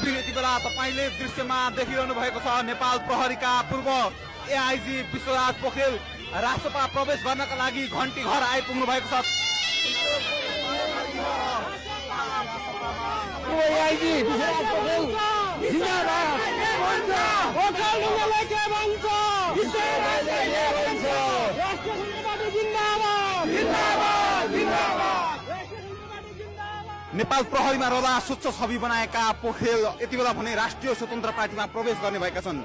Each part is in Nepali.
तस्बिर यति बेला तपाईले दृश्यमा देखिरहनु भएको छ। नेपाल प्रहरीका पूर्व एआइजी विश्वराज पोखरेल राष्ट्रसभा प्रवेश गर्नका लागि घण्टी घर आइपुग्नु भएको छ। एआइजी विश्वराज पोखरेल जिन्दाबाद ओखलढुङ्गालाई के भन्छ नेपाल प्रहरीमा रहँदा स्वच्छ छवि बनाएका पोखरेल यति बेला भने राष्ट्रिय स्वतन्त्र पार्टीमा प्रवेश गर्ने भएका छन्।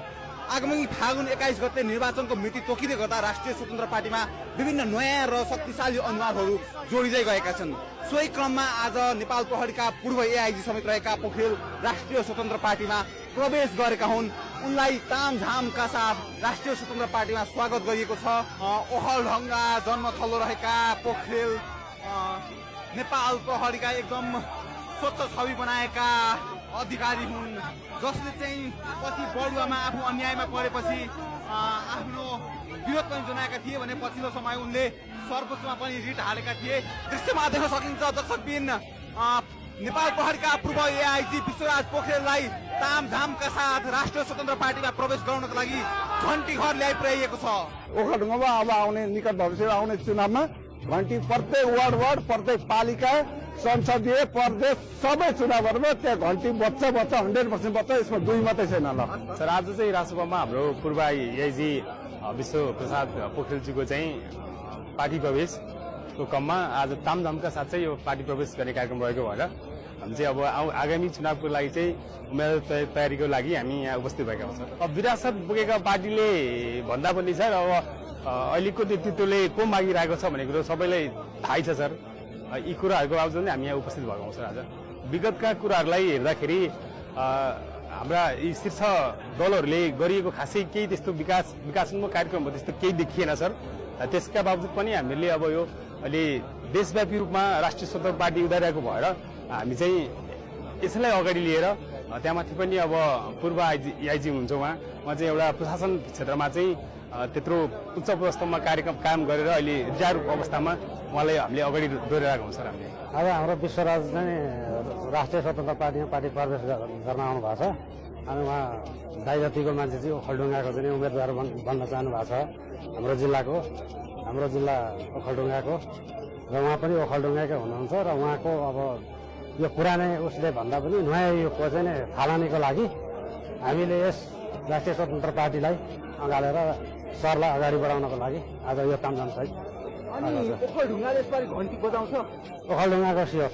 आगामी फागुन 21 गते निर्वाचनको मिति तोकिँदै गर्दा राष्ट्रिय स्वतन्त्र पार्टीमा विभिन्न नयाँ र शक्तिशाली अनुहारहरू जोडिँदै गएका छन्। सोही क्रममा आज नेपाल प्रहरीका पूर्व एआइजी समेत रहेका पोखरेल राष्ट्रिय स्वतन्त्र पार्टीमा प्रवेश गरेका हुन्। उनलाई तामझामका साथ राष्ट्रिय स्वतन्त्र पार्टीमा स्वागत गरिएको छ। ओखलढुङ्गा जन्मथलो रहेका पोखरेल नेपाल प्रहरीका एकदम स्वच्छ छवि बनाएका अधिकारी हुन्, जसले चाहिँ पछि बढुवामा आफू अन्यायमा परेपछि आफ्नो विरोध पनि जनाएका थिए भने पछिल्लो समय उनले सर्वोच्चमा पनि रिट हालेका थिए। दृश्यमा देख्न सकिन्छ दर्शकबिन नेपाल प्रहरीका पूर्व एआइजी विश्वराज पोखरेललाई तामझामका साथ राष्ट्रिय स्वतन्त्र पार्टीमा प्रवेश गराउनको लागि घण्टी घर ल्याइ पुर्याइएको छ। ओखलढुङ्गामा अब आउने निकट भविष्यमा आउने चुनावमा घण्टी प्रत्येक वार्ड प्रत्येक पालिका संसदीय प्रदेश सबै चुनावहरूमा त्यहाँ घण्टी बच्च 100% बच्च। यसमा दुई मात्रै छैन ल सर। आज चाहिँ राष्ट्रसभामा हाम्रो पूर्व एआइजी विश्व प्रसाद पोखरेलजीको चाहिँ पार्टी प्रवेशको क्रममा आज तामझामका साथ चाहिँ यो पार्टी प्रवेश गर्ने कार्यक्रम रहेको भएर हामी चाहिँ अब आगामी चुनावको लागि चाहिँ उम्मेदवार तयारीको लागि हामी यहाँ उपस्थित भएका छौँ। अब विरासत बोकेका पार्टीले भन्दा पनि सर अब अहिलेको नेतृत्वले को मागिरहेको छ भन्ने कुरो सबैलाई थाहै छ सर। यी कुराहरूको बावजुद हामी यहाँ उपस्थित भएको छौँ। आज विगतका कुराहरूलाई हेर्दाखेरि हाम्रा यी शीर्ष दलहरूले गरिएको खासै केही त्यस्तो विकासोन्मुख कार्यक्रमहरू त्यस्तो केही देखिएन सर। त्यसका बावजुद पनि हामीले अब यो अहिले देशव्यापी रूपमा राष्ट्रिय स्वतन्त्र पार्टी उदारिएको भएर हामी चाहिँ यसलाई अगाडि लिएर त्यहाँमाथि पनि अब पूर्व एआइजी हुनुहुन्छ उहाँ चाहिँ एउटा प्रशासन क्षेत्रमा चाहिँ त्यत्रो उच्च स्तरमा कार्यक्रम कायम गरेर अहिले रिटायर अवस्थामा उहाँलाई हामीले अगाडि डोरिरहेको हुन्छ सर। हामीले अब हाम्रो विश्वराज चाहिँ राष्ट्रिय स्वतन्त्र पार्टीमा पार्टी प्रवेश गर्न आउनु भएको छ। अनि उहाँ दाइ जतिको मान्छे चाहिँ ओखलढुङ्गाको चाहिँ उम्मेदवार बन्न चाहनु भएको छ हाम्रो जिल्ला ओखलढुङ्गाको, र उहाँ पनि ओखलढुङ्गाकै हुनुहुन्छ। र उहाँको अब यो पुरानै उसले भन्दा पनि नयाँ यो चाहिँ थालनीको लागि हामीले यस राष्ट्रिय स्वतन्त्र पार्टीलाई अँगालेर सरलाई अगाडि बढाउनको लागि आज यो तामझाम सहित ओखलढुङ्गाले यसपालि घण्टी बजाउँछ। ओखलढुङ्गाको स्योर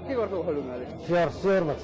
के गर्छ ओखलढुङ्गाले? स्योर बच्छ।